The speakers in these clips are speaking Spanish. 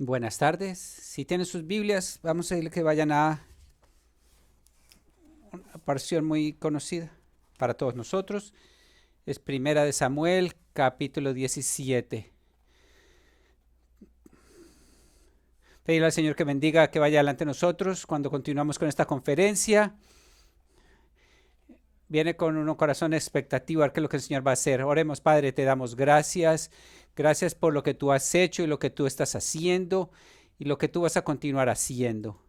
Buenas tardes. Si tienen sus Biblias, vamos a ir que vayan a una porción muy conocida para todos nosotros. Es Primera de Samuel, capítulo 17. Pedirle al Señor que bendiga, que vaya delante de nosotros cuando continuamos con esta conferencia. Viene con un corazón expectativo a ver qué es lo que el Señor va a hacer. Oremos, Padre, te damos gracias. Gracias por lo que tú has hecho y lo que tú estás haciendo y lo que tú vas a continuar haciendo.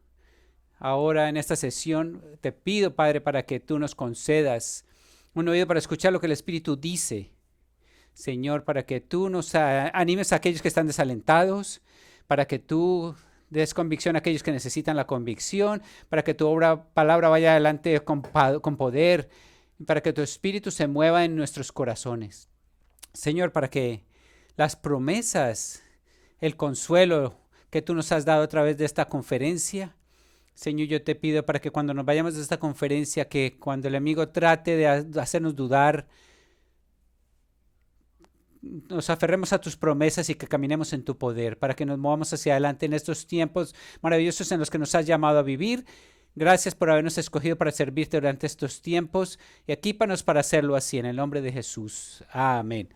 Ahora en esta sesión te pido, Padre, para que tú nos concedas un oído para escuchar lo que el Espíritu dice. Señor, para que tú nos animes a aquellos que están desalentados, para que tú des convicción a aquellos que necesitan la convicción, para que tu palabra vaya adelante con poder, para que tu Espíritu se mueva en nuestros corazones. Señor, para que las promesas, el consuelo que tú nos has dado a través de esta conferencia, Señor, yo te pido para que cuando nos vayamos de esta conferencia, que cuando el enemigo trate de hacernos dudar, nos aferremos a tus promesas y que caminemos en tu poder, para que nos movamos hacia adelante en estos tiempos maravillosos en los que nos has llamado a vivir. Gracias por habernos escogido para servirte durante estos tiempos y equípanos para hacerlo así, en el nombre de Jesús. Amén.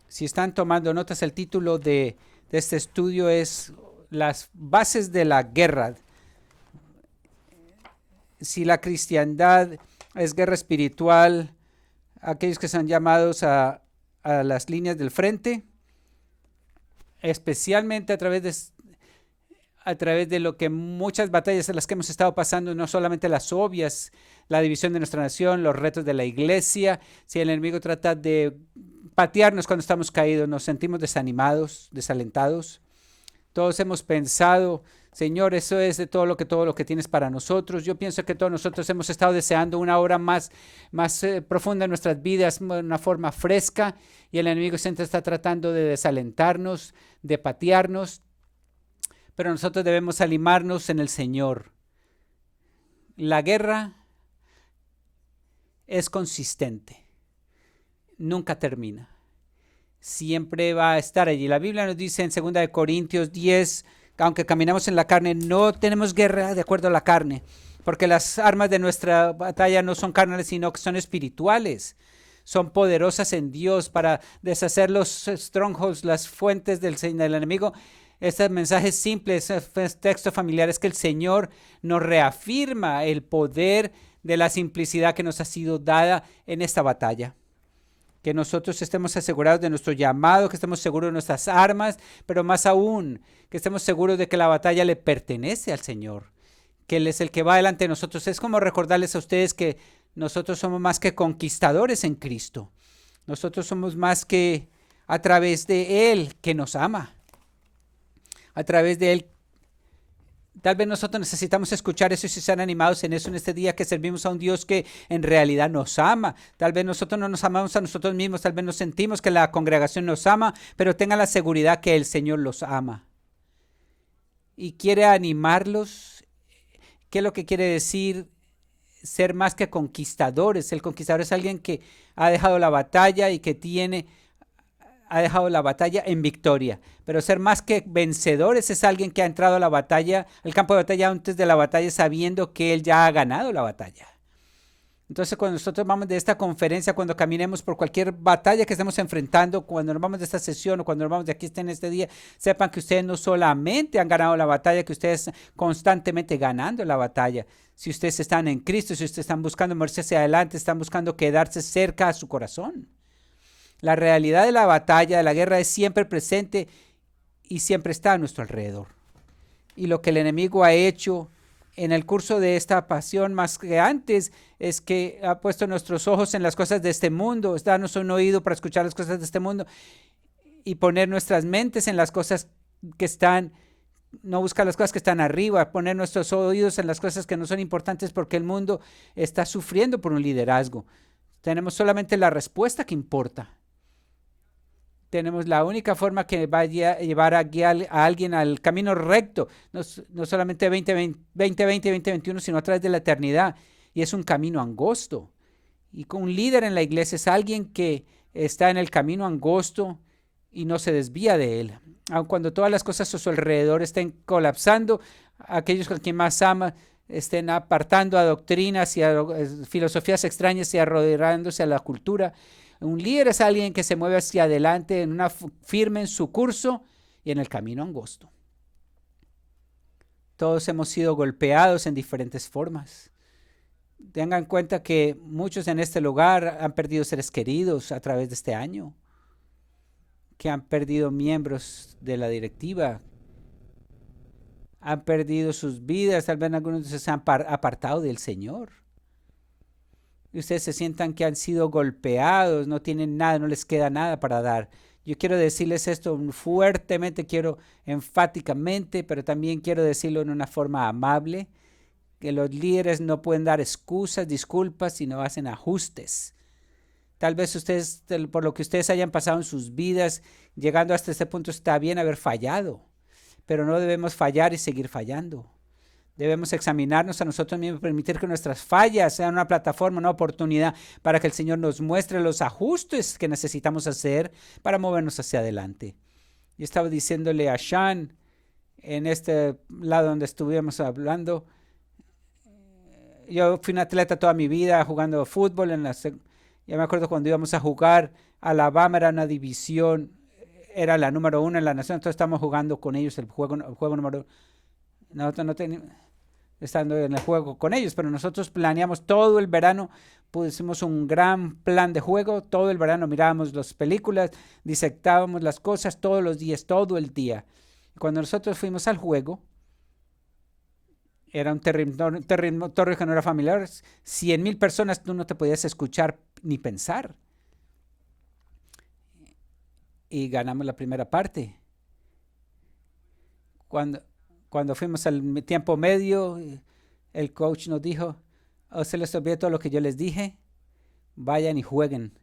Si están tomando notas, el título de este estudio es Las bases de la guerra. Si la cristiandad es guerra espiritual, aquellos que son llamados a las líneas del frente, especialmente a través de lo que muchas batallas en las que hemos estado pasando, no solamente las obvias, la división de nuestra nación, los retos de la iglesia. Si el enemigo trata de patearnos cuando estamos caídos, nos sentimos desanimados, desalentados. Todos hemos pensado, Señor, eso es de todo lo que tienes para nosotros. Yo pienso que todos nosotros hemos estado deseando una hora más profunda en nuestras vidas, una forma fresca, y el enemigo siempre está tratando de desalentarnos, de patearnos, pero nosotros debemos animarnos en el Señor. La guerra es consistente, nunca termina. Siempre va a estar allí. La Biblia nos dice en 2 Corintios 10, aunque caminamos en la carne, no tenemos guerra de acuerdo a la carne, porque las armas de nuestra batalla no son carnales, sino que son espirituales. Son poderosas en Dios para deshacer los strongholds, las fuentes del enemigo. Este mensaje simple, este texto familiar, es que el Señor nos reafirma el poder de la simplicidad que nos ha sido dada en esta batalla. Que nosotros estemos asegurados de nuestro llamado, que estemos seguros de nuestras armas, pero más aún, que estemos seguros de que la batalla le pertenece al Señor, que Él es el que va delante de nosotros. Es como recordarles a ustedes que nosotros somos más que conquistadores en Cristo. Nosotros somos más que a través de Él que nos ama. A través de Él. Tal vez nosotros necesitamos escuchar eso y ser animados en eso en este día, que servimos a un Dios que en realidad nos ama. Tal vez nosotros no nos amamos a nosotros mismos, tal vez nos sentimos que la congregación nos ama, pero tengan la seguridad que el Señor los ama. Y quiere animarlos. ¿Qué es lo que quiere decir ser más que conquistadores? El conquistador es alguien que ha dejado la batalla y que ha dejado la batalla en victoria. Pero ser más que vencedores es alguien que ha entrado a la batalla, al campo de batalla antes de la batalla, sabiendo que él ya ha ganado la batalla. Entonces, cuando nosotros vamos de esta conferencia, cuando caminemos por cualquier batalla que estemos enfrentando, cuando nos vamos de esta sesión o cuando nos vamos de aquí en este día, sepan que ustedes no solamente han ganado la batalla, que ustedes constantemente ganando la batalla. Si ustedes están en Cristo, si ustedes están buscando moverse hacia adelante, están buscando quedarse cerca a su corazón. La realidad de la batalla, de la guerra, es siempre presente y siempre está a nuestro alrededor. Y lo que el enemigo ha hecho en el curso de esta pasión más que antes es que ha puesto nuestros ojos en las cosas de este mundo, darnos un oído para escuchar las cosas de este mundo y poner nuestras mentes en las cosas que están, no buscar las cosas que están arriba, poner nuestros oídos en las cosas que no son importantes, porque el mundo está sufriendo por un liderazgo. Tenemos solamente la respuesta que importa. Tenemos la única forma que va a llevar a guiar a alguien al camino recto, no solamente 2020 y 2021, sino a través de la eternidad. Y es un camino angosto. Y con un líder en la iglesia es alguien que está en el camino angosto y no se desvía de él. Aun cuando todas las cosas a su alrededor estén colapsando, aquellos a quien más ama estén apartando a doctrinas y a filosofías extrañas y arrodillándose a la cultura. Un líder es alguien que se mueve hacia adelante firme en su curso y en el camino angosto. Todos hemos sido golpeados en diferentes formas. Tengan en cuenta que muchos en este lugar han perdido seres queridos a través de este año, que han perdido miembros de la directiva, han perdido sus vidas, tal vez algunos se han apartado del Señor. Y ustedes se sientan que han sido golpeados, no tienen nada, no les queda nada para dar. Yo quiero decirles esto fuertemente, quiero enfáticamente, pero también quiero decirlo en una forma amable, que los líderes no pueden dar excusas, disculpas, sino hacen ajustes. Tal vez ustedes, por lo que ustedes hayan pasado en sus vidas, llegando hasta este punto, está bien haber fallado, pero no debemos fallar y seguir fallando. Debemos examinarnos a nosotros mismos, permitir que nuestras fallas sean una plataforma, una oportunidad para que el Señor nos muestre los ajustes que necesitamos hacer para movernos hacia adelante. Yo estaba diciéndole a Sean, en este lado donde estuvimos hablando, yo fui un atleta toda mi vida jugando fútbol. Ya me acuerdo cuando íbamos a jugar, Alabama era una división, era la número 1 en la nación, entonces estamos jugando con ellos el juego número 1. Nosotros no teníamos, estando en el juego con ellos, pero nosotros planeamos todo el verano, pusimos un gran plan de juego, todo el verano mirábamos las películas, disectábamos las cosas todos los días, todo el día. Cuando nosotros fuimos al juego, era un territorio que no era familiar, 100,000 personas, tú no te podías escuchar ni pensar. Y ganamos la primera parte. Cuando fuimos al tiempo medio, el coach nos dijo, se les olvidó todo lo que yo les dije, vayan y jueguen.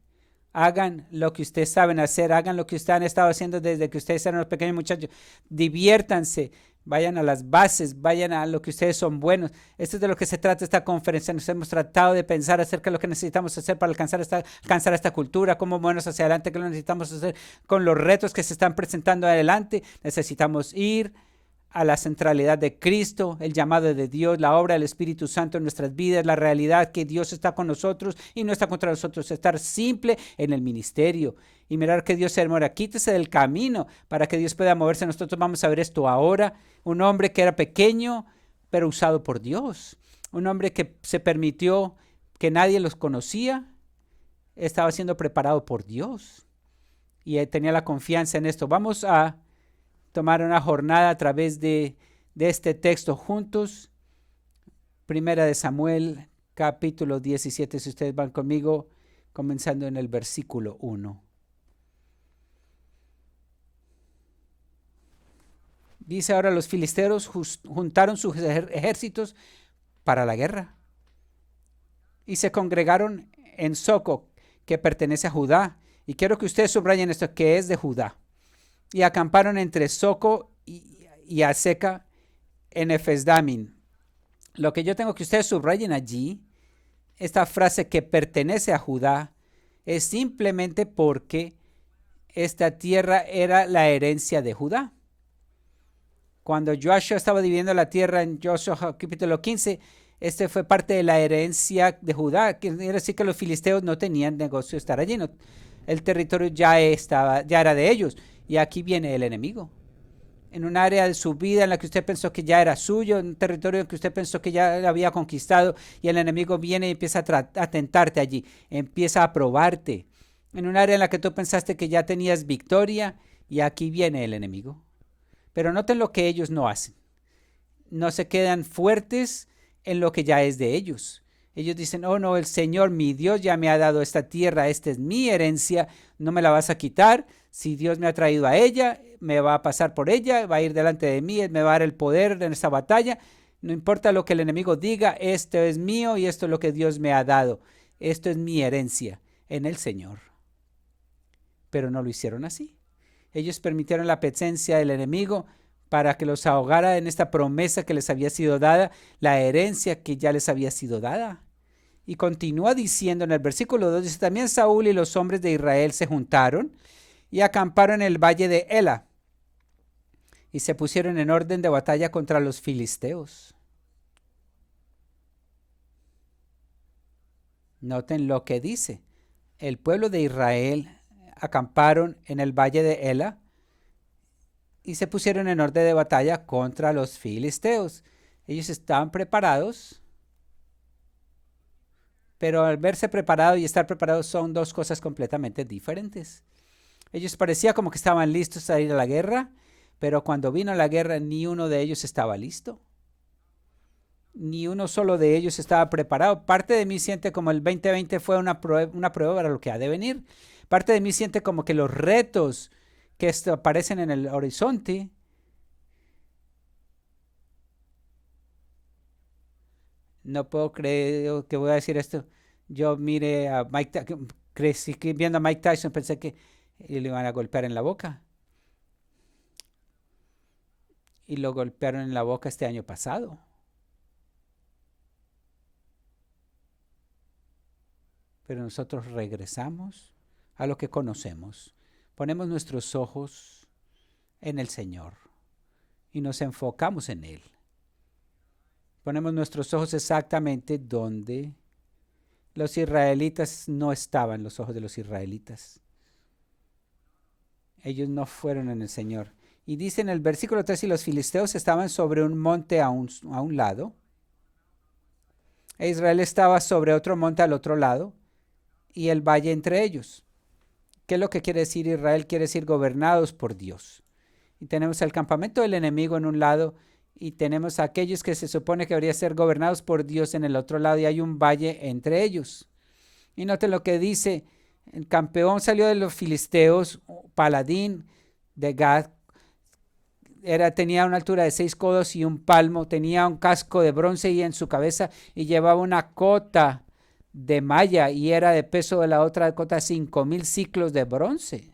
Hagan lo que ustedes saben hacer, hagan lo que ustedes han estado haciendo desde que ustedes eran los pequeños muchachos. Diviértanse, vayan a las bases, vayan a lo que ustedes son buenos. Esto es de lo que se trata esta conferencia. Nos hemos tratado de pensar acerca de lo que necesitamos hacer para alcanzar esta cultura, cómo movernos hacia adelante, qué lo necesitamos hacer con los retos que se están presentando adelante. Necesitamos ir a la centralidad de Cristo, el llamado de Dios, la obra del Espíritu Santo en nuestras vidas, la realidad que Dios está con nosotros y no está contra nosotros, estar simple en el ministerio y mirar que Dios se demora. Quítese del camino para que Dios pueda moverse. Nosotros vamos a ver esto ahora. Un hombre que era pequeño, pero usado por Dios. Un hombre que se permitió que nadie los conocía, estaba siendo preparado por Dios y tenía la confianza en esto. Vamos a tomar una jornada a través de este texto juntos. Primera de Samuel, capítulo 17, si ustedes van conmigo, comenzando en el versículo 1. Dice ahora, los filisteos juntaron sus ejércitos para la guerra y se congregaron en Soco, que pertenece a Judá. Y quiero que ustedes subrayen esto, que es de Judá. Y acamparon entre Soco y Aseca en Efesdamin. Lo que yo tengo que ustedes subrayen allí, esta frase que pertenece a Judá, es simplemente porque esta tierra era la herencia de Judá. Cuando Joshua estaba dividiendo la tierra en Joshua capítulo 15, este fue parte de la herencia de Judá. Quiere decir que los filisteos no tenían negocio de estar allí. El territorio ya era de ellos. Y aquí viene el enemigo. En un área de su vida en la que usted pensó que ya era suyo, en un territorio en que usted pensó que ya había conquistado, y el enemigo viene y empieza a tentarte allí, empieza a probarte. En un área en la que tú pensaste que ya tenías victoria, y aquí viene el enemigo. Pero noten lo que ellos no hacen. No se quedan fuertes en lo que ya es de ellos. Ellos dicen, oh no, el Señor, mi Dios, ya me ha dado esta tierra, esta es mi herencia, no me la vas a quitar. Si Dios me ha traído a ella, me va a pasar por ella, va a ir delante de mí, me va a dar el poder en esta batalla. No importa lo que el enemigo diga, esto es mío y esto es lo que Dios me ha dado. Esto es mi herencia en el Señor. Pero no lo hicieron así. Ellos permitieron la presencia del enemigo para que los ahogara en esta promesa que les había sido dada, la herencia que ya les había sido dada. Y continúa diciendo en el versículo 2, dice, también Saúl y los hombres de Israel se juntaron y acamparon en el valle de Ela y se pusieron en orden de batalla contra los filisteos. Noten lo que dice. El pueblo de Israel acamparon en el valle de Ela y se pusieron en orden de batalla contra los filisteos. Ellos estaban preparados, pero al verse preparados y estar preparados son dos cosas completamente diferentes. Ellos parecía como que estaban listos a ir a la guerra, pero cuando vino la guerra ni uno de ellos estaba listo. Ni uno solo de ellos estaba preparado. Parte de mí siente como el 2020 fue una prueba para lo que ha de venir. Parte de mí siente como que los retos que aparecen en el horizonte no puedo creer que voy a decir esto. Yo miré a Mike, crecí viendo a Mike Tyson, pensé que le iban a golpear en la boca. Y lo golpearon en la boca este año pasado. Pero nosotros regresamos a lo que conocemos. Ponemos nuestros ojos en el Señor y nos enfocamos en Él. Ponemos nuestros ojos exactamente donde los israelitas no estaban, los ojos de los israelitas. Ellos no fueron en el Señor. Y dice en el versículo 3, y los filisteos estaban sobre un monte a un lado, e Israel estaba sobre otro monte al otro lado, y el valle entre ellos. ¿Qué es lo que quiere decir Israel? Quiere decir gobernados por Dios. Y tenemos el campamento del enemigo en un lado y tenemos a aquellos que se supone que deberían ser gobernados por Dios en el otro lado y hay un valle entre ellos. Y noten lo que dice, el campeón salió de los filisteos, paladín de Gad, tenía una altura de 6 codos y un palmo, tenía un casco de bronce y en su cabeza y llevaba una cota de malla y era de peso de la otra cota 5,000 ciclos de bronce.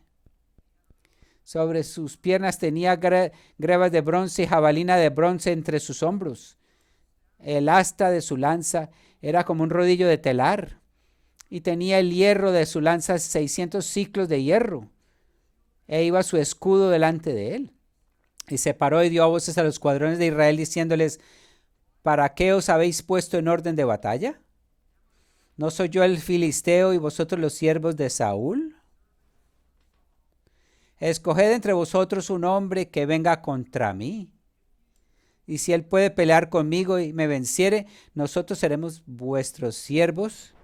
Sobre sus piernas tenía grebas de bronce y jabalina de bronce entre sus hombros. El asta de su lanza era como un rodillo de telar y tenía el hierro de su lanza 600 ciclos de hierro. E iba su escudo delante de él. Y se paró y dio voces a los escuadrones de Israel diciéndoles: ¿para qué os habéis puesto en orden de batalla? ¿No soy yo el filisteo y vosotros los siervos de Saúl? Escoged entre vosotros un hombre que venga contra mí. Y si él puede pelear conmigo y me venciere, nosotros seremos vuestros siervos.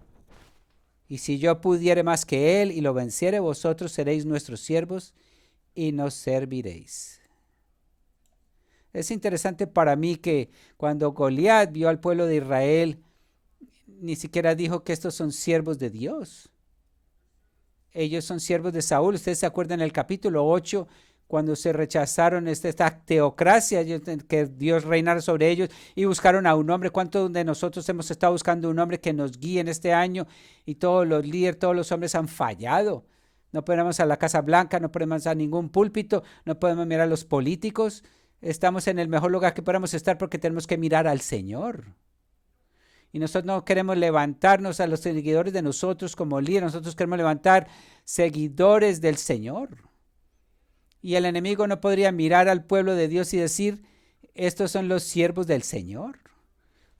Y si yo pudiere más que él y lo venciere, vosotros seréis nuestros siervos y nos serviréis. Es interesante para mí que cuando Goliat vio al pueblo de Israel, ni siquiera dijo que estos son siervos de Dios. Ellos son siervos de Saúl. Ustedes se acuerdan en el capítulo 8, cuando se rechazaron esta teocracia, que Dios reinara sobre ellos y buscaron a un hombre. ¿Cuántos de nosotros hemos estado buscando un hombre que nos guíe en este año? Y todos los líderes, todos los hombres han fallado. No podemos a la Casa Blanca, no podemos a ningún púlpito, no podemos mirar a los políticos. Estamos en el mejor lugar que podamos estar porque tenemos que mirar al Señor. Y nosotros no queremos levantarnos a los seguidores de nosotros como líderes, nosotros queremos levantar seguidores del Señor. Y el enemigo no podría mirar al pueblo de Dios y decir: estos son los siervos del Señor.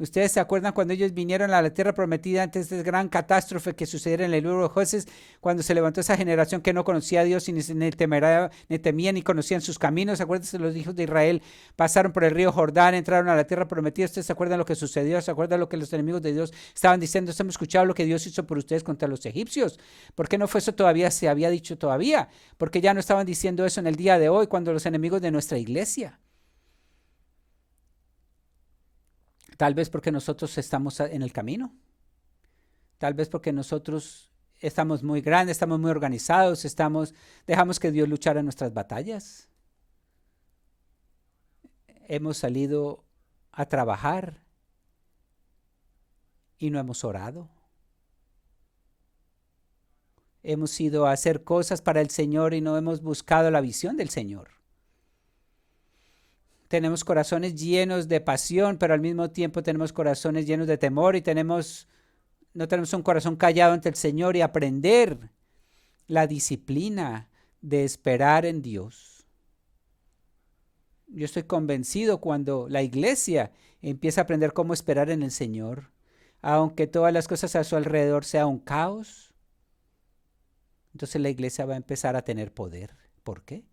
Ustedes se acuerdan cuando ellos vinieron a la tierra prometida antes de esta gran catástrofe que sucediera en el libro de Jueces, cuando se levantó esa generación que no conocía a Dios y ni temía ni conocían sus caminos. Acuérdense, los hijos de Israel pasaron por el río Jordán, entraron a la tierra prometida. Ustedes se acuerdan lo que sucedió, se acuerdan lo que los enemigos de Dios estaban diciendo: hemos escuchado lo que Dios hizo por ustedes contra los egipcios. ¿Por qué no fue eso todavía? Se había dicho todavía. Porque ya no estaban diciendo eso en el día de hoy, cuando los enemigos de nuestra iglesia. Tal vez porque nosotros estamos en el camino. Tal vez porque nosotros estamos muy grandes, estamos muy organizados, dejamos que Dios luchara nuestras batallas. Hemos salido a trabajar y no hemos orado. Hemos ido a hacer cosas para el Señor y no hemos buscado la visión del Señor. Tenemos corazones llenos de pasión, pero al mismo tiempo tenemos corazones llenos de temor y no tenemos un corazón callado ante el Señor y aprender la disciplina de esperar en Dios. Yo estoy convencido cuando la iglesia empieza a aprender cómo esperar en el Señor, aunque todas las cosas a su alrededor sea un caos, entonces la iglesia va a empezar a tener poder. ¿Por qué?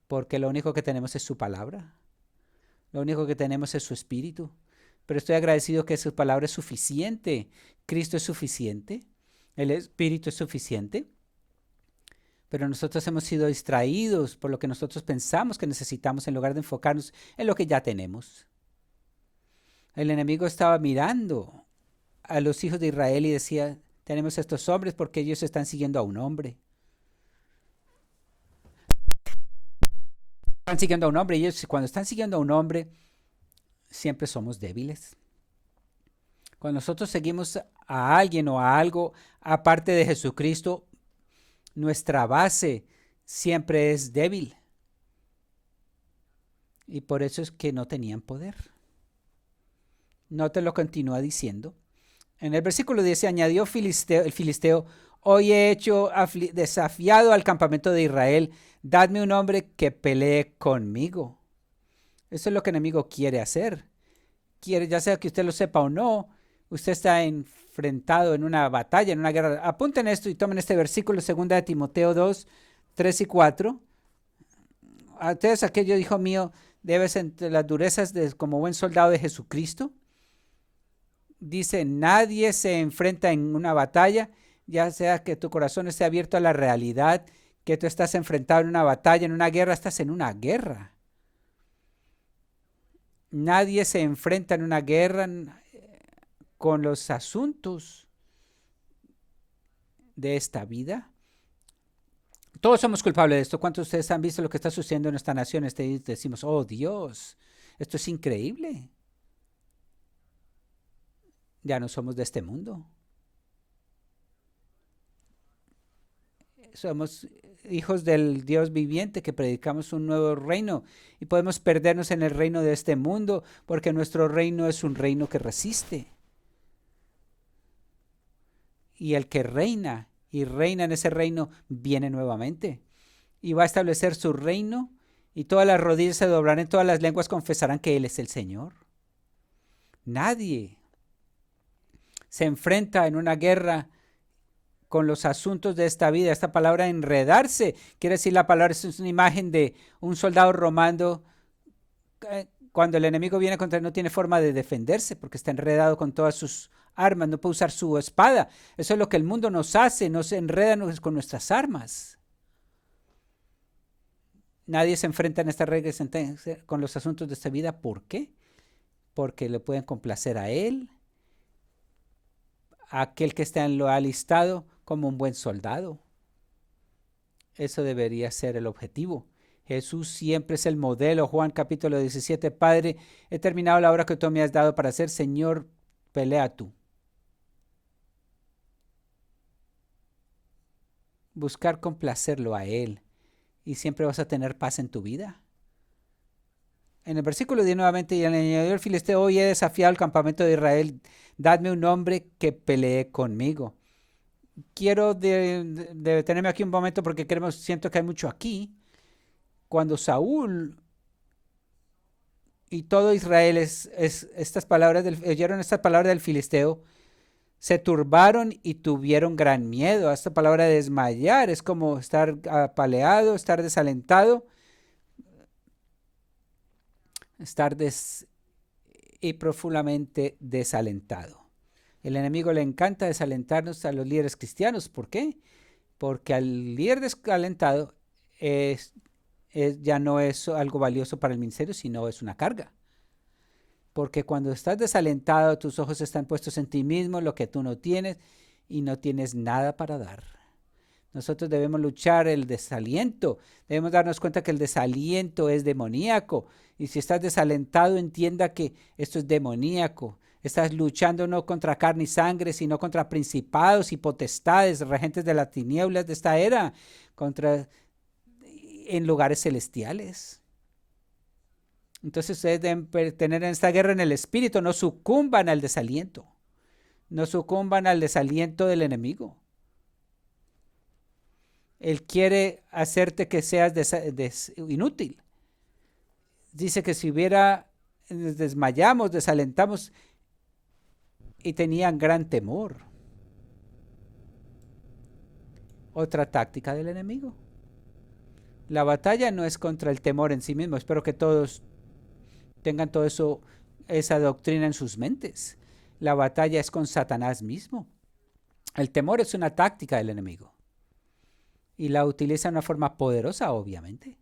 Porque lo único que tenemos es su palabra. Lo único que tenemos es su espíritu. Pero estoy agradecido que su palabra es suficiente. Cristo es suficiente. El espíritu es suficiente. Pero nosotros hemos sido distraídos por lo que nosotros pensamos que necesitamos en lugar de enfocarnos en lo que ya tenemos. El enemigo estaba mirando a los hijos de Israel y decía, tenemos estos hombres porque ellos están siguiendo a un hombre. Están siguiendo a un hombre y ellos cuando están siguiendo a un hombre siempre somos débiles. Cuando nosotros seguimos a alguien o a algo aparte de Jesucristo, nuestra base siempre es débil. Y por eso es que no tenían poder. No te lo continúa diciendo. En el versículo 10 añadió el filisteo, hoy he hecho desafiado al campamento de Israel, dadme un hombre que pelee conmigo. Eso es lo que el enemigo quiere hacer. Quiere, ya sea que usted lo sepa o no, usted está enfrentado en una batalla, en una guerra. Apunten esto y tomen este versículo, 2 de Timoteo 2, 3 y 4. A ustedes aquello, hijo mío, debes entre las durezas como buen soldado de Jesucristo. Dice, nadie se enfrenta en una batalla, ya sea que tu corazón esté abierto a la realidad, que tú estás enfrentado en una batalla, en una guerra, estás en una guerra. Nadie se enfrenta en una guerra con los asuntos de esta vida. Todos somos culpables de esto. ¿Cuántos de ustedes han visto lo que está sucediendo en esta nación? Decimos, oh Dios, esto es increíble. Ya no somos de este mundo. Somos hijos del Dios viviente que predicamos un nuevo reino y podemos perdernos en el reino de este mundo porque nuestro reino es un reino que resiste. Y el que reina y reina en ese reino viene nuevamente y va a establecer su reino y todas las rodillas se doblarán, todas las lenguas confesarán que Él es el Señor. Nadie se enfrenta en una guerra con los asuntos de esta vida. Esta palabra enredarse, quiere decir la palabra es una imagen de un soldado romano. Cuando el enemigo viene contra él no tiene forma de defenderse porque está enredado con todas sus armas, no puede usar su espada. Eso es lo que el mundo nos hace, nos enreda con nuestras armas. Nadie se enfrenta en esta regla con los asuntos de esta vida. ¿Por qué? Porque le pueden complacer a él, a aquel que está en lo alistado como un buen soldado. Eso debería ser el objetivo. Jesús siempre es el modelo. Juan capítulo 17, Padre, he terminado la obra que tú me has dado para hacer. Señor, pelea tú. Buscar complacerlo a Él y siempre vas a tener paz en tu vida. En el versículo 10 nuevamente, y añadió el filisteo, hoy he desafiado al campamento de Israel, dadme un hombre que pelee conmigo. Quiero detenerme aquí un momento porque siento que hay mucho aquí. Cuando Saúl y todo Israel oyeron estas palabras del filisteo, se turbaron y tuvieron gran miedo. Esta palabra de desmayar es como estar apaleado, estar desalentado, y profundamente desalentado. El enemigo le encanta desalentarnos a los líderes cristianos. ¿Por qué? Porque al líder desalentado ya no es algo valioso para el ministerio, sino es una carga. Porque cuando estás desalentado, tus ojos están puestos en ti mismo, lo que tú no tienes, y no tienes nada para dar. Nosotros debemos luchar el desaliento. Debemos darnos cuenta que el desaliento es demoníaco. Y si estás desalentado, entienda que esto es demoníaco. Estás luchando no contra carne y sangre, sino contra principados y potestades, regentes de las tinieblas de esta era, en lugares celestiales. Entonces ustedes deben tener en esta guerra en el espíritu, no sucumban al desaliento. No sucumban al desaliento del enemigo. Él quiere hacerte que seas inútil. Dice que si nos desmayamos, desalentamos, y tenían gran temor. Otra táctica del enemigo. La batalla no es contra el temor en sí mismo. Espero que todos tengan todo eso, esa doctrina en sus mentes. La batalla es con Satanás mismo. El temor es una táctica del enemigo. Y la utiliza de una forma poderosa, obviamente.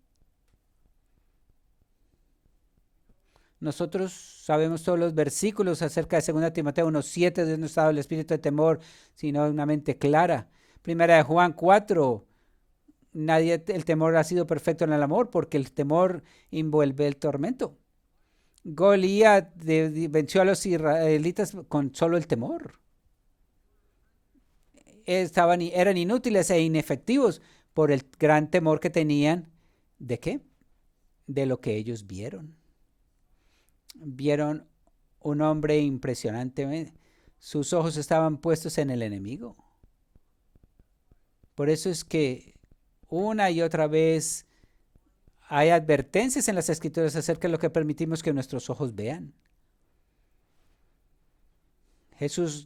Nosotros sabemos todos los versículos acerca de 2 Timoteo 1:7, de no estado el espíritu de temor, sino una mente clara. Primera de Juan 4, el temor ha sido perfecto en el amor, porque el temor envuelve el tormento. Goliat venció a los israelitas con solo el temor. Eran inútiles e inefectivos por el gran temor que tenían. ¿De qué? De lo que ellos vieron. Vieron un hombre impresionante. Sus ojos estaban puestos en el enemigo. Por eso es que una y otra vez hay advertencias en las Escrituras acerca de lo que permitimos que nuestros ojos vean.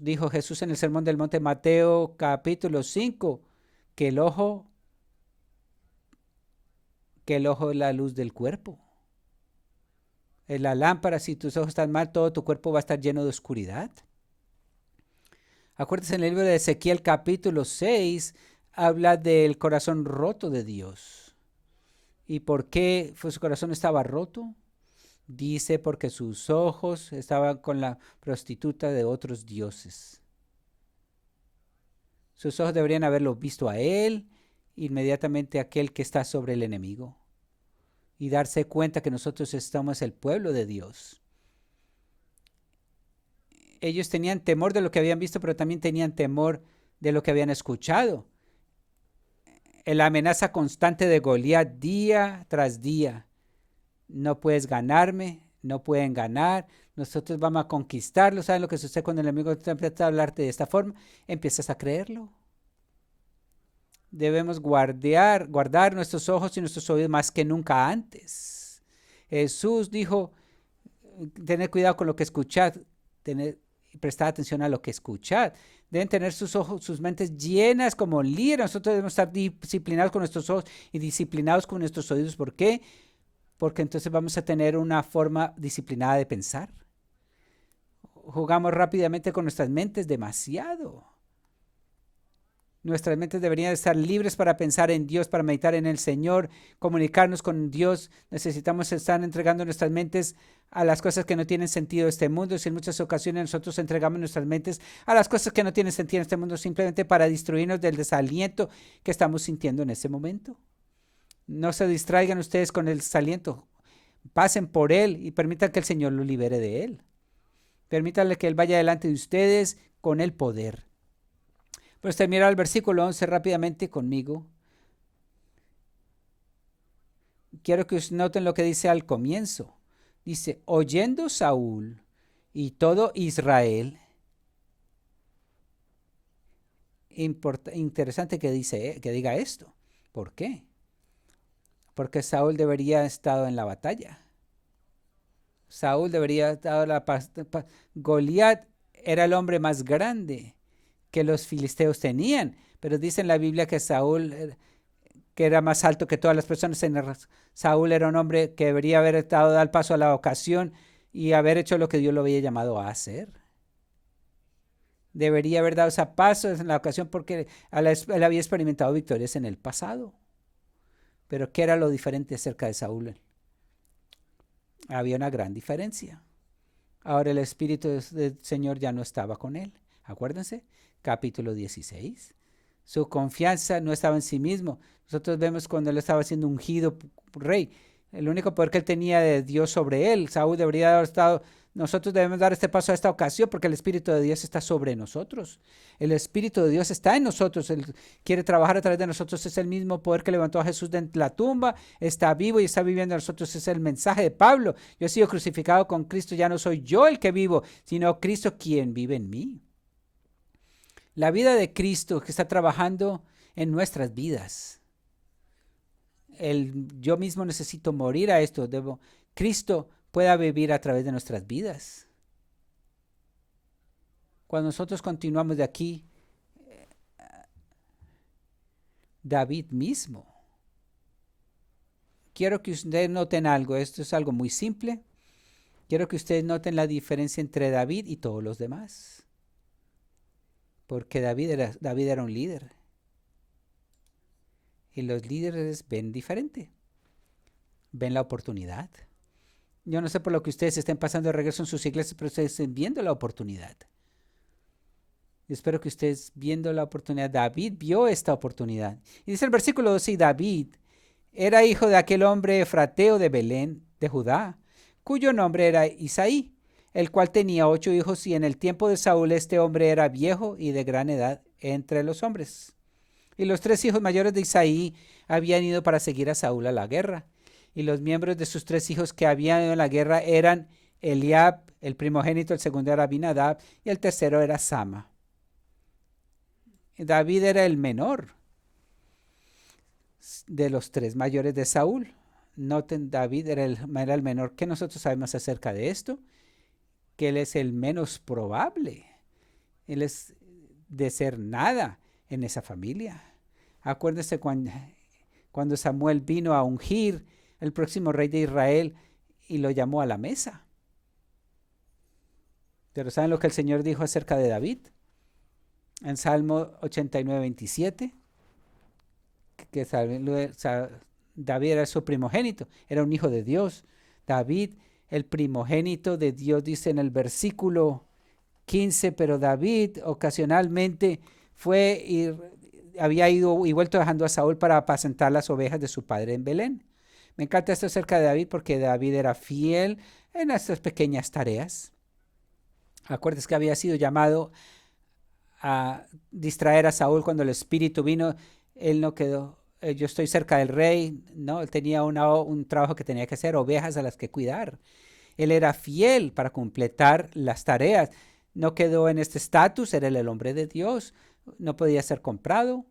Dijo Jesús en el Sermón del Monte, Mateo capítulo 5, que el ojo es la luz del cuerpo. Es la lámpara. Si tus ojos están mal, todo tu cuerpo va a estar lleno de oscuridad. Acuérdense, en el libro de Ezequiel capítulo 6 habla del corazón roto de Dios. ¿Y por qué su corazón estaba roto? Dice porque sus ojos estaban con la prostituta de otros dioses. Sus ojos deberían haberlo visto a él, inmediatamente aquel que está sobre el enemigo, y darse cuenta que nosotros estamos el pueblo de Dios. Ellos tenían temor de lo que habían visto, pero también tenían temor de lo que habían escuchado. La amenaza constante de Goliat día tras día. No puedes ganarme, no pueden ganar, nosotros vamos a conquistarlo. ¿Saben lo que sucede cuando el enemigo empieza a hablarte de esta forma? Empiezas a creerlo. Debemos guardar nuestros ojos y nuestros oídos más que nunca antes. Jesús dijo, tened cuidado con lo que escuchad, prestad atención a lo que escuchad. Deben tener sus mentes llenas como líderes. Nosotros debemos estar disciplinados con nuestros ojos y disciplinados con nuestros oídos. ¿Por qué? Porque entonces vamos a tener una forma disciplinada de pensar. Jugamos rápidamente con nuestras mentes demasiado. Nuestras mentes deberían estar libres para pensar en Dios, para meditar en el Señor, comunicarnos con Dios. Necesitamos estar entregando nuestras mentes a las cosas que no tienen sentido en este mundo. Si en muchas ocasiones nosotros entregamos nuestras mentes a las cosas que no tienen sentido en este mundo simplemente para distraernos del desaliento que estamos sintiendo en ese momento. No se distraigan ustedes con el desaliento. Pasen por él y permitan que el Señor lo libere de él. Permítanle que él vaya delante de ustedes con el poder. Pues terminar el versículo 11 rápidamente conmigo. Quiero que ustedes noten lo que dice al comienzo. Dice, oyendo Saúl y todo Israel. Interesante que diga esto. ¿Por qué? Porque Saúl debería haber estado en la batalla. Saúl debería haber estado en la batalla. Goliat era el hombre más grande que los filisteos tenían, pero dice en la Biblia que Saúl, que era más alto que todas las personas. Saúl era un hombre que debería haber dado el paso a la ocasión y haber hecho lo que Dios lo había llamado a hacer. Debería haber dado ese paso en la ocasión porque él había experimentado victorias en el pasado. Pero ¿qué era lo diferente acerca de Saúl? Había una gran diferencia. Ahora el Espíritu del Señor ya no estaba con él. Acuérdense, capítulo 16. Su confianza no estaba en sí mismo. Nosotros vemos cuando él estaba siendo ungido rey. El único poder que él tenía de Dios sobre él. Saúl debería haber estado. Nosotros debemos dar este paso a esta ocasión porque el Espíritu de Dios está sobre nosotros. El Espíritu de Dios está en nosotros. Él quiere trabajar a través de nosotros. Es el mismo poder que levantó a Jesús de la tumba. Está vivo y está viviendo en nosotros. Es el mensaje de Pablo. Yo he sido crucificado con Cristo. Ya no soy yo el que vivo, sino Cristo quien vive en mí. La vida de Cristo que está trabajando en nuestras vidas. yo mismo necesito morir a esto. Cristo pueda vivir a través de nuestras vidas. Cuando nosotros continuamos de aquí, David mismo. Quiero que ustedes noten algo. Esto es algo muy simple. Quiero que ustedes noten la diferencia entre David y todos los demás. Porque David era un líder. Y los líderes ven diferente. Ven la oportunidad. Yo no sé por lo que ustedes estén pasando de regreso en sus iglesias, pero ustedes estén viendo la oportunidad. Espero que ustedes viendo la oportunidad. David vio esta oportunidad. Y dice el versículo 12, y David era hijo de aquel hombre efrateo de Belén, de Judá, cuyo nombre era Isaí, el cual tenía 8 hijos, y en el tiempo de Saúl este hombre era viejo y de gran edad entre los hombres. Y los 3 hijos mayores de Isaí habían ido para seguir a Saúl a la guerra. Y los miembros de sus 3 hijos que habían ido a la guerra eran Eliab, el primogénito, el segundo era Abinadab, y el tercero era Sama. David era el menor de los 3 mayores de Saúl. Noten, David era el menor. ¿Qué nosotros sabemos acerca de esto? Que él es el menos probable. Él es de ser nada en esa familia. Acuérdense cuando Samuel vino a ungir el próximo rey de Israel y lo llamó a la mesa. Pero ¿saben lo que el Señor dijo acerca de David? En Salmo 89, 27, que David era su primogénito, era un hijo de Dios. David, el primogénito de Dios, dice en el versículo 15, pero David ocasionalmente fue y había ido y vuelto dejando a Saúl para apacentar las ovejas de su padre en Belén. Me encanta esto acerca de David porque David era fiel en estas pequeñas tareas. Acuérdense que había sido llamado a distraer a Saúl cuando el espíritu vino. Él no quedó, yo estoy cerca del rey, no, él tenía un trabajo que tenía que hacer, ovejas a las que cuidar. Él era fiel para completar las tareas. No quedó en este estatus, era el hombre de Dios, no podía ser comprado.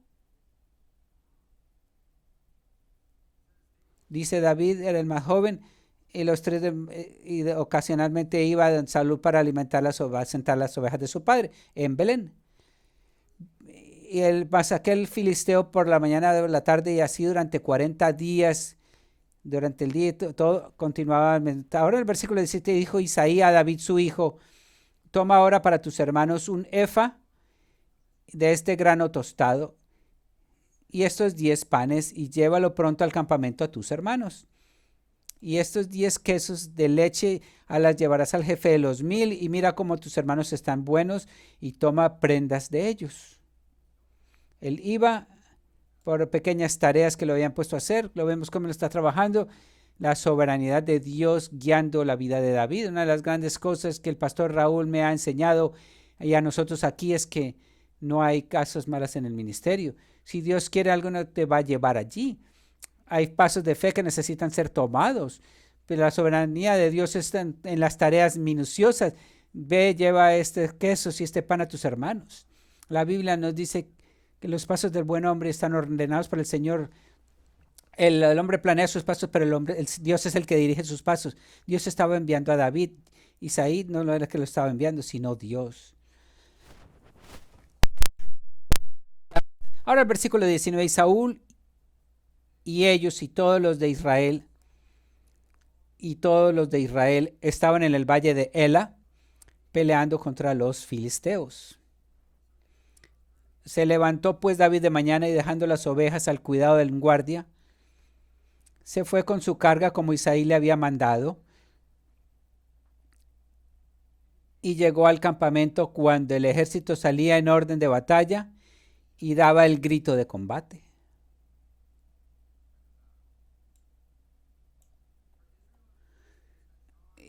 Dice David era el más joven y los 3 ocasionalmente iba a Saúl para alimentar sentar las ovejas de su padre en Belén. Y él aquel filisteo por la mañana de la tarde y así durante 40 días, durante el día todo continuaba. Ahora el versículo 17 dijo Isaí a David su hijo, toma ahora para tus hermanos un efa de este grano tostado y estos 10 panes y llévalo pronto al campamento a tus hermanos. Y estos 10 quesos de leche las llevarás al jefe de los 1000 y mira cómo tus hermanos están buenos y toma prendas de ellos. Él iba por pequeñas tareas que lo habían puesto a hacer. Lo vemos cómo lo está trabajando. La soberanidad de Dios guiando la vida de David. Una de las grandes cosas que el pastor Raúl me ha enseñado y a nosotros aquí es que no hay cosas malas en el ministerio. Si Dios quiere algo, no te va a llevar allí. Hay pasos de fe que necesitan ser tomados. Pero la soberanía de Dios está en las tareas minuciosas. Ve, lleva este queso y este pan a tus hermanos. La Biblia nos dice que los pasos del buen hombre están ordenados por el Señor. El hombre planea sus pasos, pero Dios es el que dirige sus pasos. Dios estaba enviando a David. Isaí no era el que lo estaba enviando, sino Dios. Ahora el versículo 19. Y Saúl y ellos y todos los de Israel estaban en el valle de Ela peleando contra los filisteos. Se levantó pues David de mañana y dejando las ovejas al cuidado del guardia, se fue con su carga como Isaí le había mandado y llegó al campamento cuando el ejército salía en orden de batalla y daba el grito de combate.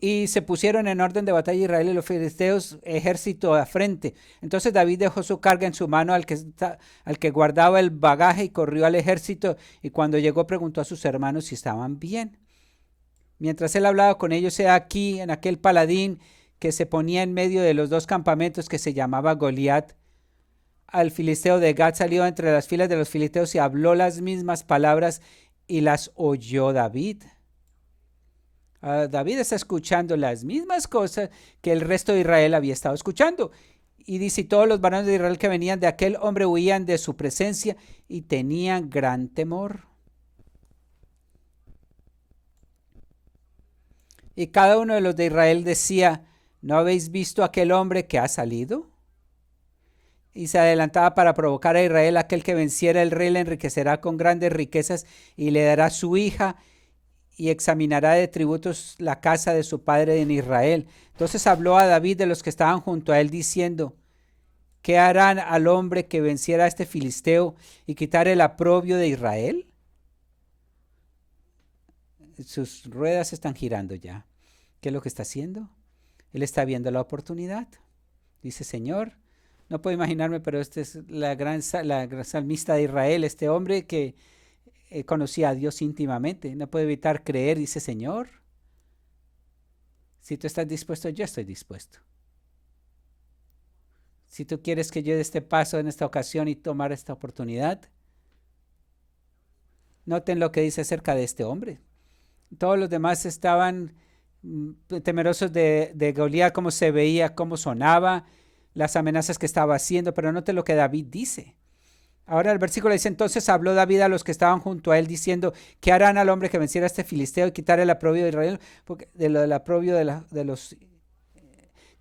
Y se pusieron en orden de batalla Israel y los filisteos, ejército a frente. Entonces David dejó su carga en su mano al que guardaba el bagaje y corrió al ejército. Y cuando llegó preguntó a sus hermanos si estaban bien. Mientras él hablaba con ellos, he aquí en aquel paladín que se ponía en medio de los 2 campamentos que se llamaba Goliat. Al filisteo de Gat salió entre las filas de los filisteos y habló las mismas palabras y las oyó David. David está escuchando las mismas cosas que el resto de Israel había estado escuchando. Y dice, y todos los varones de Israel que venían de aquel hombre huían de su presencia y tenían gran temor. Y cada uno de los de Israel decía, ¿no habéis visto aquel hombre que ha salido? Y se adelantaba para provocar a Israel: aquel que venciera, el rey le enriquecerá con grandes riquezas y le dará su hija, y examinará de tributos la casa de su padre en Israel. Entonces habló a David de los que estaban junto a él, diciendo, ¿qué harán al hombre que venciera a este filisteo y quitar el oprobio de Israel? Sus ruedas están girando ya. ¿Qué es lo que está haciendo? Él está viendo la oportunidad. Dice, Señor, no puedo imaginarme, pero este es la gran salmista de Israel, este hombre que conocía a Dios íntimamente. No puede evitar creer. Dice, Señor, si tú estás dispuesto, yo estoy dispuesto. Si tú quieres que yo dé este paso en esta ocasión y tomar esta oportunidad. Noten lo que dice acerca de este hombre. Todos los demás estaban temerosos de Goliat, cómo se veía, cómo sonaba, las amenazas que estaba haciendo, pero noten lo que David dice. Ahora el versículo dice, entonces habló David a los que estaban junto a él, diciendo, ¿qué harán al hombre que venciera a este filisteo y quitar el oprobio de Israel? Porque del oprobio de los...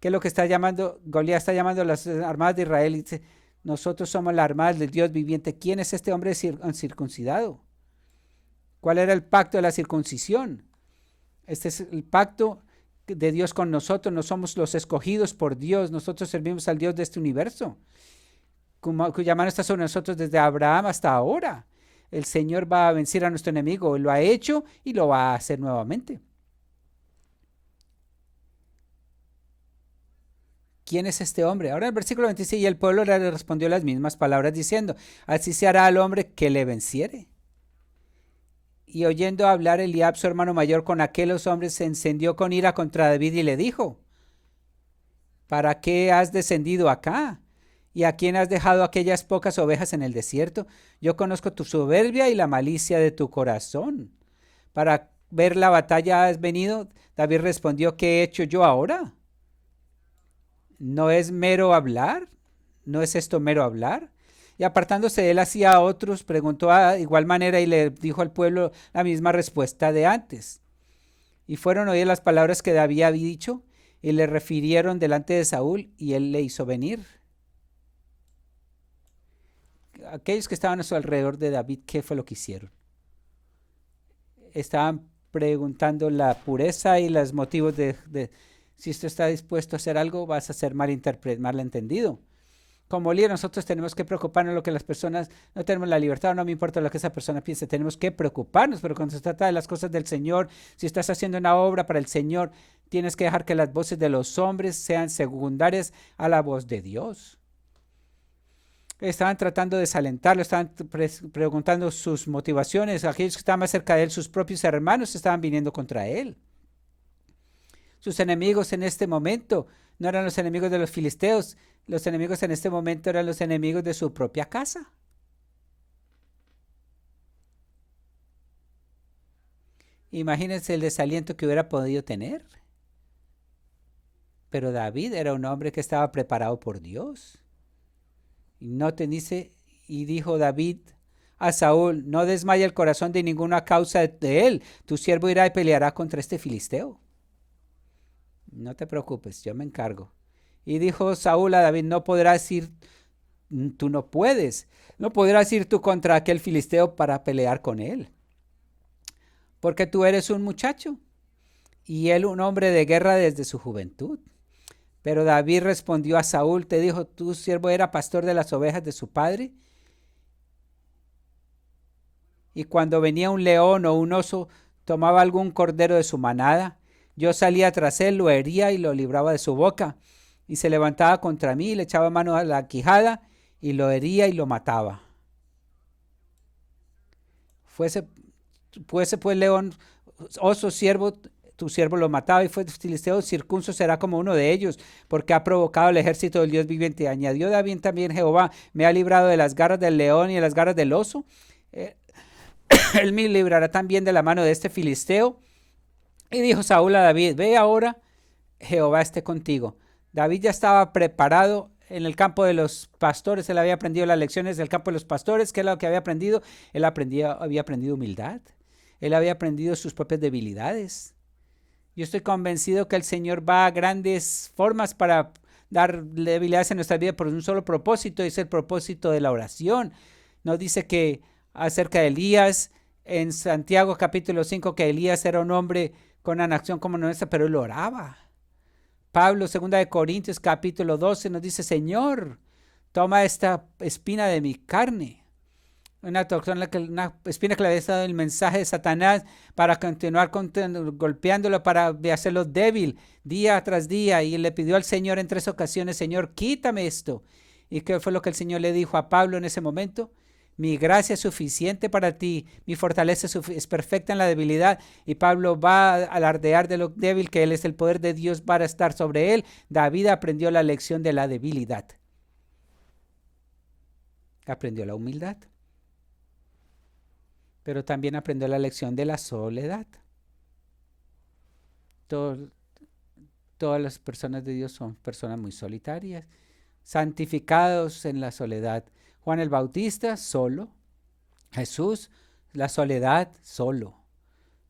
¿Qué es lo que está llamando? Goliat está llamando a las armadas de Israel y dice, nosotros somos la armada del Dios viviente. ¿Quién es este hombre circuncidado? ¿Cuál era el pacto de la circuncisión? Este es el pacto de Dios con nosotros. No somos los escogidos por Dios. Nosotros servimos al Dios de este universo, cuya mano está sobre nosotros desde Abraham hasta ahora. El Señor va a vencer a nuestro enemigo. Lo ha hecho y lo va a hacer nuevamente. ¿Quién es este hombre? Ahora en el versículo 26, y el pueblo le respondió las mismas palabras diciendo, así se hará al hombre que le venciere. Y oyendo hablar Eliab, su hermano mayor, con aquellos hombres, se encendió con ira contra David y le dijo, ¿para qué has descendido acá? ¿Y a quién has dejado aquellas pocas ovejas en el desierto? Yo conozco tu soberbia y la malicia de tu corazón. ¿Para ver la batalla has venido? David respondió, ¿qué he hecho yo ahora? ¿No es mero hablar? ¿No es esto mero hablar? Y apartándose él hacia otros, preguntó a igual manera y le dijo al pueblo la misma respuesta de antes. Y fueron oídas las palabras que David había dicho y le refirieron delante de Saúl y él le hizo venir. Aquellos que estaban a su alrededor de David, ¿qué fue lo que hicieron? Estaban preguntando la pureza y los motivos de si usted está dispuesto a hacer algo, vas a ser malentendido. Como líder, nosotros tenemos que preocuparnos de lo que las personas, no tenemos la libertad, no me importa lo que esa persona piense, tenemos que preocuparnos, pero cuando se trata de las cosas del Señor, si estás haciendo una obra para el Señor, tienes que dejar que las voces de los hombres sean secundarias a la voz de Dios. Estaban tratando de desalentarlo, estaban preguntando sus motivaciones, aquellos que estaban más cerca de él, sus propios hermanos estaban viniendo contra él. Sus enemigos en este momento no eran los enemigos de los filisteos, los enemigos en este momento eran los enemigos de su propia casa. Imagínense el desaliento que hubiera podido tener. Pero David era un hombre que estaba preparado por Dios. Y no te dice, y dijo David a Saúl, no desmaye el corazón de ninguna causa de él, tu siervo irá y peleará contra este filisteo. No te preocupes, yo me encargo. Y dijo Saúl a David, no podrás ir, tú no podrás ir tú contra aquel filisteo para pelear con él. Porque tú eres un muchacho y él un hombre de guerra desde su juventud. Pero David respondió a Saúl, te dijo, tu siervo era pastor de las ovejas de su padre. Y cuando venía un león o un oso, tomaba algún cordero de su manada, yo salía tras él, lo hería y lo libraba de su boca. Y se levantaba contra mí, le echaba mano a la quijada y lo hería y lo mataba. Fuese pues león, oso, siervo, tu siervo lo mataba, y fue filisteo circunso será como uno de ellos, porque ha provocado el ejército del Dios viviente. Añadió David también, Jehová me ha librado de las garras del león y de las garras del oso. Él me librará también de la mano de este filisteo. Y dijo Saúl a David, ve ahora, Jehová esté contigo. David ya estaba preparado en el campo de los pastores. Él había aprendido las lecciones del campo de los pastores. ¿Qué es lo que había aprendido? Él había aprendido humildad. Él había aprendido sus propias debilidades. Yo estoy convencido que el Señor va a grandes formas para dar debilidades en nuestra vida por un solo propósito, y es el propósito de la oración. Nos dice que acerca de Elías, en Santiago capítulo 5, que Elías era un hombre con una acción como nuestra, pero él oraba. Pablo, 2 Corintios capítulo 12, nos dice, Señor, toma esta espina de mi carne. Una espina que le había dado el mensaje de Satanás para continuar golpeándolo, para hacerlo débil día tras día. Y le pidió al Señor en 3 ocasiones, Señor, quítame esto. ¿Y qué fue lo que el Señor le dijo a Pablo en ese momento? Mi gracia es suficiente para ti, mi fortaleza es perfecta en la debilidad. Y Pablo va a alardear de lo débil que él es. El poder de Dios para estar sobre él. David aprendió la lección de la debilidad. Aprendió la humildad. Pero también aprendió la lección de la soledad. Todas las personas de Dios son personas muy solitarias, santificados en la soledad. Juan el Bautista, solo. Jesús, la soledad, solo.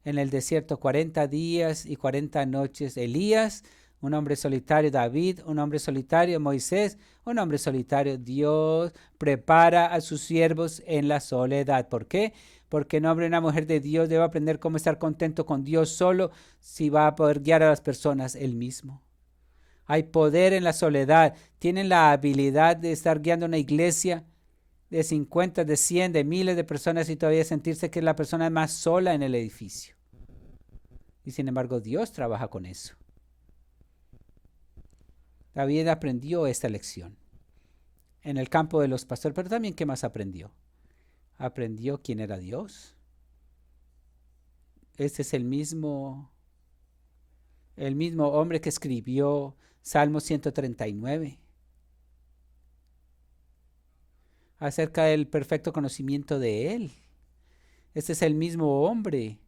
En el desierto 40 días y 40 noches. Elías, un hombre solitario. David, un hombre solitario. Moisés, un hombre solitario. Dios prepara a sus siervos en la soledad. ¿Por qué? Porque un hombre y una mujer de Dios debe aprender cómo estar contento con Dios solo, si va a poder guiar a las personas él mismo. Hay poder en la soledad. Tienen la habilidad de estar guiando una iglesia de 50, de 100, de miles de personas y todavía sentirse que es la persona más sola en el edificio. Y sin embargo, Dios trabaja con eso. David aprendió esta lección en el campo de los pastores, pero también, ¿qué más aprendió? Aprendió quién era Dios. Este es el mismo hombre que escribió Salmo 139 acerca del perfecto conocimiento de Él. Este es el mismo hombre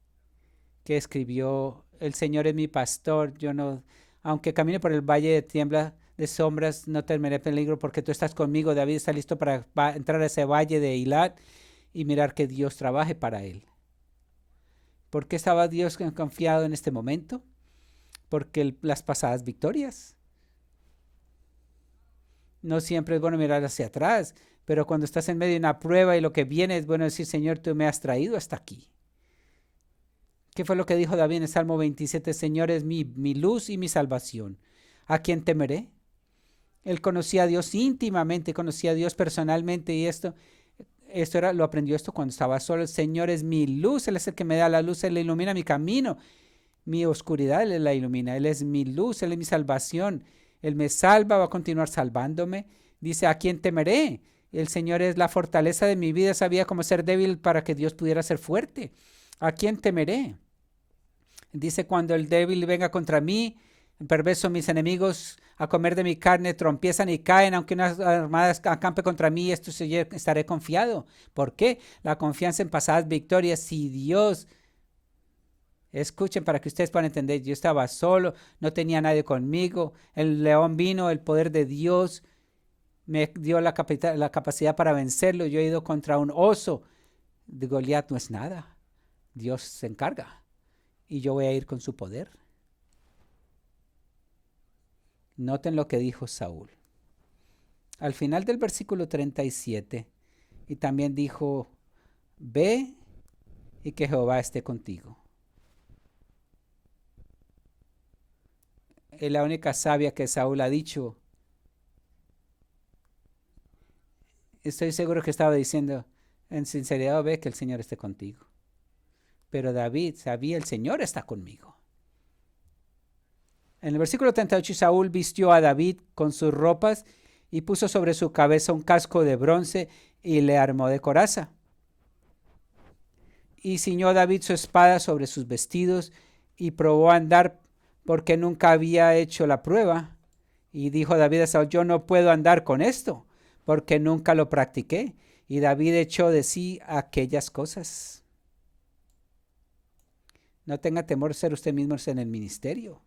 que escribió, el Señor es mi pastor, yo no, aunque camine por el valle de tiembla de sombras, no temeré peligro porque tú estás conmigo. David está listo para entrar a ese valle de Eilat y mirar que Dios trabaje para él. ¿Por qué estaba Dios confiado en este momento? Porque las pasadas victorias. No siempre es bueno mirar hacia atrás, pero cuando estás en medio de una prueba y lo que viene es bueno decir, Señor, tú me has traído hasta aquí. ¿Qué fue lo que dijo David en el Salmo 27? Señor es mi luz y mi salvación. ¿A quién temeré? Él conocía a Dios íntimamente, conocía a Dios personalmente, y lo aprendió cuando estaba solo. El Señor es mi luz, Él es el que me da la luz, Él ilumina mi camino, mi oscuridad Él la ilumina. Él es mi luz, Él es mi salvación. Él me salva, va a continuar salvándome. Dice, ¿a quién temeré? El Señor es la fortaleza de mi vida. Sabía cómo ser débil para que Dios pudiera ser fuerte. ¿A quién temeré? Dice, cuando el débil venga contra mí, el perverso, mis enemigos a comer de mi carne, trompiezan y caen, aunque unas armadas acampe contra mí, estaré confiado. ¿Por qué? La confianza en pasadas victorias. Si Dios, escuchen para que ustedes puedan entender, yo estaba solo, no tenía nadie conmigo, el león vino, el poder de Dios me dio la capacidad para vencerlo. Yo he ido contra un oso. De Goliat no es nada. Dios se encarga. Y yo voy a ir con su poder. Noten lo que dijo Saúl. Al final del versículo 37, y también dijo, ve y que Jehová esté contigo. Es la única sabia que Saúl ha dicho. Estoy seguro que estaba diciendo, en sinceridad, ve que el Señor esté contigo. Pero David sabía, el Señor está conmigo. En el versículo 38, Saúl vistió a David con sus ropas y puso sobre su cabeza un casco de bronce y le armó de coraza. Y ciñó David su espada sobre sus vestidos y probó a andar porque nunca había hecho la prueba. Y dijo David a Saúl, yo no puedo andar con esto porque nunca lo practiqué. Y David echó de sí aquellas cosas. No tenga temor de ser usted mismo en el ministerio.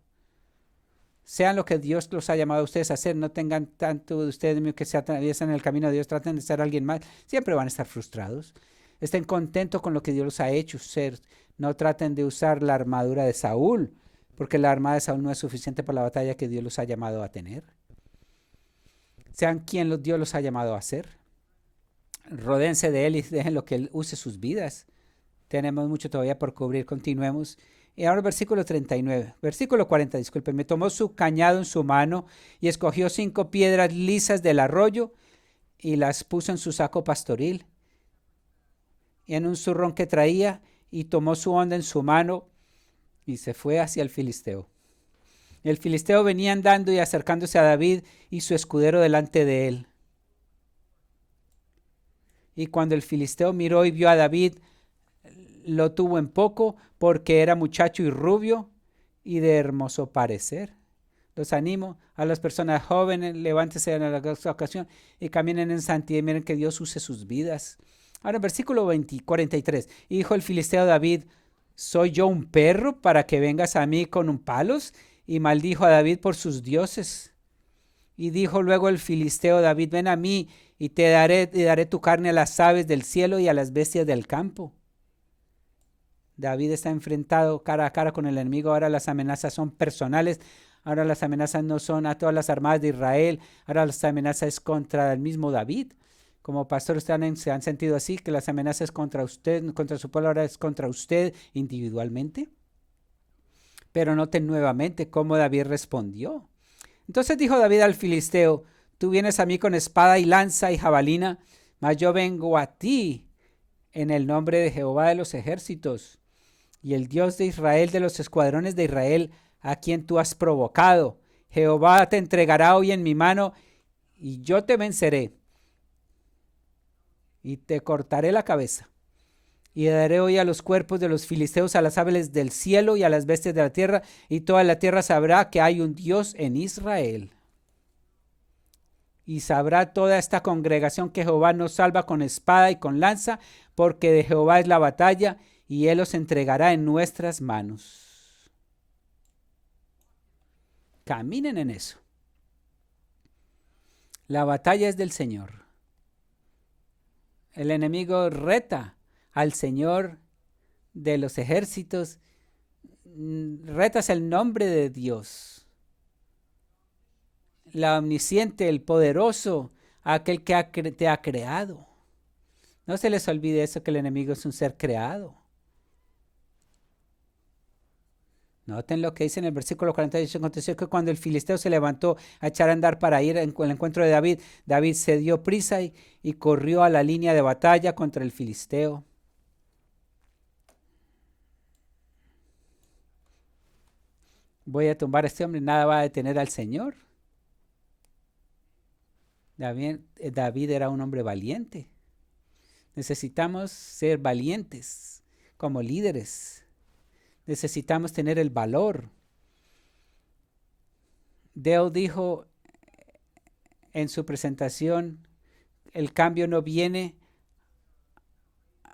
Sean lo que Dios los ha llamado a ustedes a hacer. No tengan tanto de ustedes mismos que se atraviesan en el camino de Dios. Traten de ser alguien más. Siempre van a estar frustrados. Estén contentos con lo que Dios los ha hecho ser. No traten de usar la armadura de Saúl, porque la armadura de Saúl no es suficiente para la batalla que Dios los ha llamado a tener. Sean quien Dios los ha llamado a ser. Rodéense de Él y dejen lo que Él use sus vidas. Tenemos mucho todavía por cubrir. Continuemos. Y ahora versículo 39, versículo 40, disculpe. Me tomó su cañado en su mano y escogió 5 piedras lisas del arroyo y las puso en su saco pastoril y en un zurrón que traía, y tomó su honda en su mano y se fue hacia el filisteo. El filisteo venía andando y acercándose a David y su escudero delante de él. Y cuando el filisteo miró y vio a David, lo tuvo en poco, porque era muchacho y rubio y de hermoso parecer. Los animo a las personas jóvenes, levántense en la ocasión y caminen en santidad y miren que Dios use sus vidas. Ahora, versículo 43. Y dijo el filisteo a David: ¿soy yo un perro para que vengas a mí con un palos? Y maldijo a David por sus dioses. Y dijo luego el filisteo a David: ven a mí y te daré tu carne a las aves del cielo y a las bestias del campo. David está enfrentado cara a cara con el enemigo. Ahora las amenazas son personales. Ahora las amenazas no son a todas las armadas de Israel. Ahora las amenazas es contra el mismo David. Como pastor, ustedes se han sentido así, que las amenazas contra usted, contra su pueblo, ahora es contra usted individualmente. Pero noten nuevamente cómo David respondió. Entonces dijo David al filisteo: tú vienes a mí con espada y lanza y jabalina, mas yo vengo a ti en el nombre de Jehová de los ejércitos, y el Dios de Israel, de los escuadrones de Israel, a quien tú has provocado. Jehová te entregará hoy en mi mano, y yo te venceré, y te cortaré la cabeza. Y daré hoy a los cuerpos de los filisteos, a las aves del cielo y a las bestias de la tierra, y toda la tierra sabrá que hay un Dios en Israel. Y sabrá toda esta congregación que Jehová nos salva con espada y con lanza, porque de Jehová es la batalla, y Él los entregará en nuestras manos. Caminen en eso. La batalla es del Señor. El enemigo reta al Señor de los ejércitos. Retas el nombre de Dios. La omnisciente, el poderoso, aquel que te ha creado. No se les olvide eso, que el enemigo es un ser creado. Noten lo que dice en el versículo 48. Aconteció que cuando el filisteo se levantó a echar a andar para ir al encuentro de David, David se dio prisa y corrió a la línea de batalla contra el filisteo. Voy a tumbar a este hombre, nada va a detener al Señor. David era un hombre valiente. Necesitamos ser valientes como líderes. Necesitamos tener el valor. Dale dijo en su presentación: el cambio no viene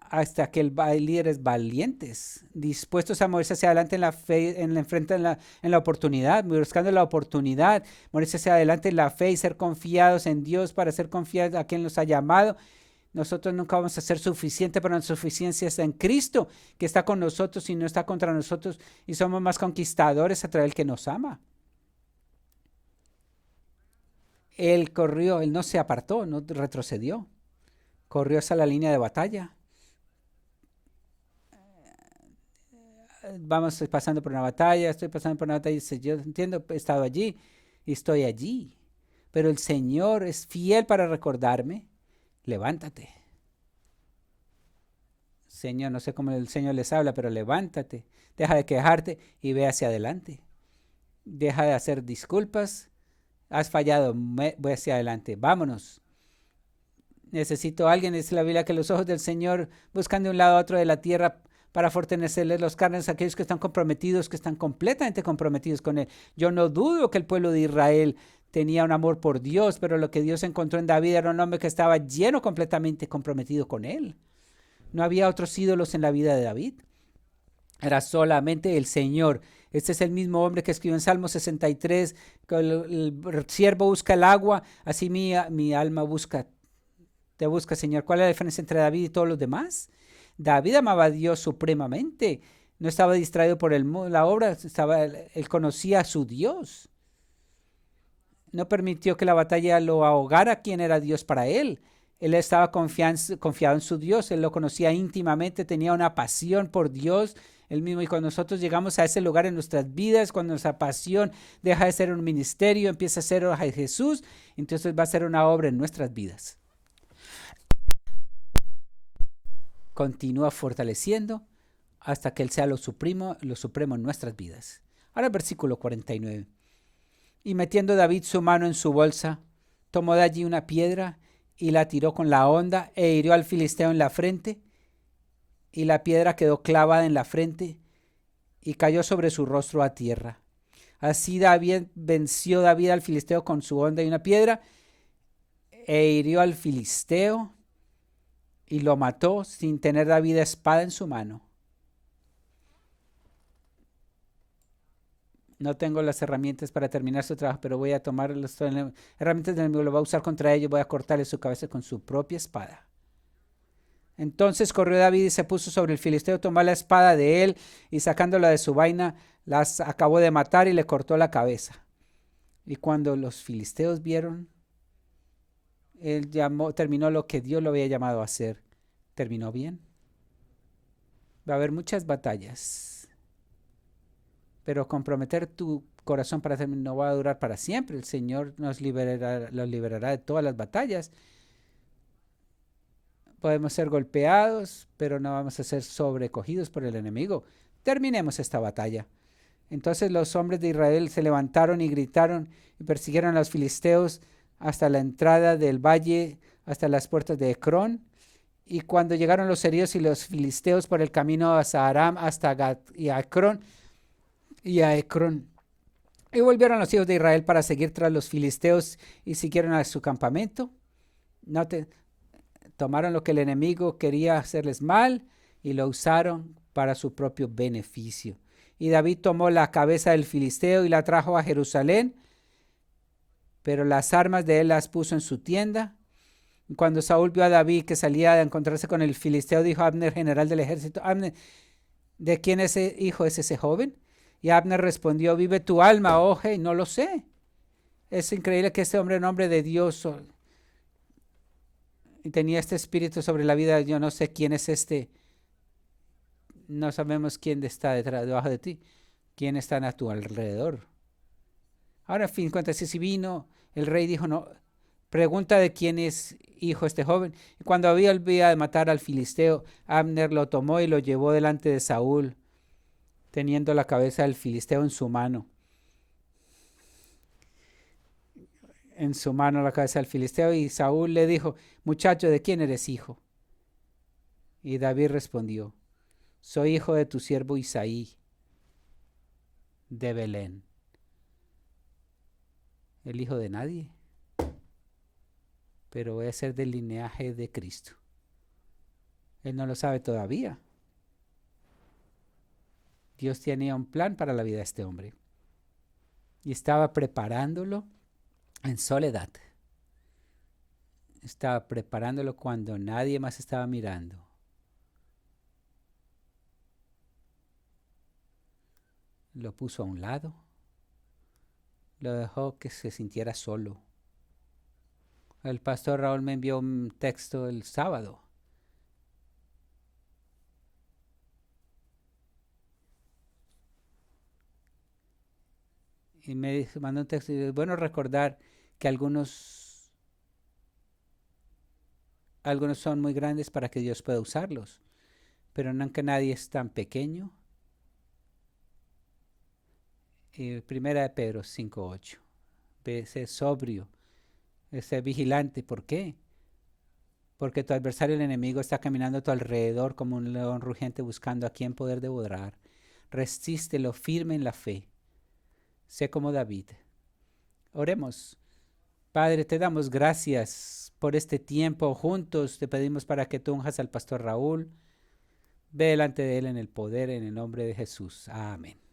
hasta que el líder es valientes, dispuestos a moverse hacia adelante en la fe, en la oportunidad, buscando la oportunidad, moverse hacia adelante en la fe y ser confiados en Dios para ser confiados a quien los ha llamado. Nosotros nunca vamos a ser suficientes, pero nuestra suficiencia está en Cristo, que está con nosotros y no está contra nosotros, y somos más conquistadores a través del que nos ama. Él corrió, él no se apartó, no retrocedió, corrió hacia la línea de batalla. Vamos pasando por una batalla, estoy pasando por una batalla, y yo entiendo, he estado allí y estoy allí, pero el Señor es fiel para recordarme: levántate. Señor, no sé cómo el Señor les habla, pero levántate, deja de quejarte y ve hacia adelante. Deja de hacer disculpas, has fallado, voy hacia adelante, vámonos. Necesito a alguien, dice la Biblia, que los ojos del Señor buscan de un lado a otro de la tierra para fortalecerles los carnes a aquellos que están comprometidos, que están completamente comprometidos con Él. Yo no dudo que el pueblo de Israel tenía un amor por Dios, pero lo que Dios encontró en David era un hombre que estaba lleno, completamente comprometido con Él. No había otros ídolos en la vida de David. era solamente el Señor. Este es el mismo hombre que escribió en Salmo 63, que el siervo busca el agua, así mi alma te busca, Señor. ¿Cuál es la diferencia entre David y todos los demás? David amaba a Dios supremamente, no estaba distraído por la obra, él conocía a su Dios. No permitió que la batalla lo ahogara quién era Dios para él. Él estaba confiado en su Dios, él lo conocía íntimamente, tenía una pasión por Dios. Él mismo, y cuando nosotros llegamos a ese lugar en nuestras vidas, cuando nuestra pasión deja de ser un ministerio, empieza a ser a Jesús, entonces va a ser una obra en nuestras vidas. Continúa fortaleciendo hasta que Él sea lo supremo en nuestras vidas. Ahora versículo 49. Y metiendo David su mano en su bolsa, tomó de allí una piedra y la tiró con la honda e hirió al filisteo en la frente, y la piedra quedó clavada en la frente y cayó sobre su rostro a tierra. Así venció David al filisteo con su honda y una piedra, e hirió al filisteo y lo mató sin tener David espada en su mano. No tengo las herramientas para terminar su trabajo, pero voy a tomar las herramientas del enemigo, lo voy a usar contra ellos, voy a cortarle su cabeza con su propia espada. Entonces corrió David y se puso sobre el filisteo, tomó la espada de él y sacándola de su vaina, las acabó de matar y le cortó la cabeza. Y cuando los filisteos vieron, él terminó lo que Dios lo había llamado a hacer. ¿Terminó bien? Va a haber muchas batallas, pero comprometer tu corazón para terminar no va a durar para siempre. El Señor los liberará de todas las batallas. Podemos ser golpeados, pero no vamos a ser sobrecogidos por el enemigo. Terminemos esta batalla. Entonces los hombres de Israel se levantaron y gritaron y persiguieron a los filisteos hasta la entrada del valle, hasta las puertas de Ecrón. Y cuando llegaron los heridos y los filisteos por el camino hacia Aram, hasta Gat y a Ecrón, y volvieron los hijos de Israel para seguir tras los filisteos y siguieron a su campamento. Tomaron lo que el enemigo quería hacerles mal y lo usaron para su propio beneficio. Y David tomó la cabeza del filisteo y la trajo a Jerusalén, pero las armas de él las puso en su tienda. Y cuando Saúl vio a David que salía a encontrarse con el filisteo, dijo a Abner, general del ejército: Abner, ¿de quién hijo es ese joven? Y Abner respondió: vive tu alma, oh hey, no lo sé. Es increíble que este hombre, en nombre de Dios, y tenía este espíritu sobre la vida. Yo no sé quién es este. No sabemos quién está debajo de ti, quién está a tu alrededor. Ahora, en fin, cuenta, si vino, el rey dijo: no, pregunta de quién es hijo este joven. Y cuando había olvidado de matar al filisteo, Abner lo tomó y lo llevó delante de Saúl, teniendo la cabeza del filisteo en su mano. En su mano la cabeza del filisteo, y Saúl le dijo: muchacho, ¿de quién eres hijo? Y David respondió: soy hijo de tu siervo Isaí, de Belén. El hijo de nadie, pero voy a ser del linaje de Cristo. Él no lo sabe todavía. Dios tenía un plan para la vida de este hombre y estaba preparándolo en soledad. Estaba preparándolo cuando nadie más estaba mirando. Lo puso a un lado. Lo dejó que se sintiera solo. El pastor Raúl me envió un texto el sábado. Y me mandó un texto y es bueno recordar que algunos son muy grandes para que Dios pueda usarlos, pero nunca nadie es tan pequeño. Primera de Pedro 5:8. Sé sobrio, sé vigilante. ¿Por qué? Porque tu adversario, el enemigo, está caminando a tu alrededor como un león rugiente buscando a quien poder devorar. Resístelo firme en la fe. Sé como David. Oremos. Padre, te damos gracias por este tiempo juntos. Te pedimos para que tú unjas al pastor Raúl. Ve delante de Él en el poder, en el nombre de Jesús. Amén.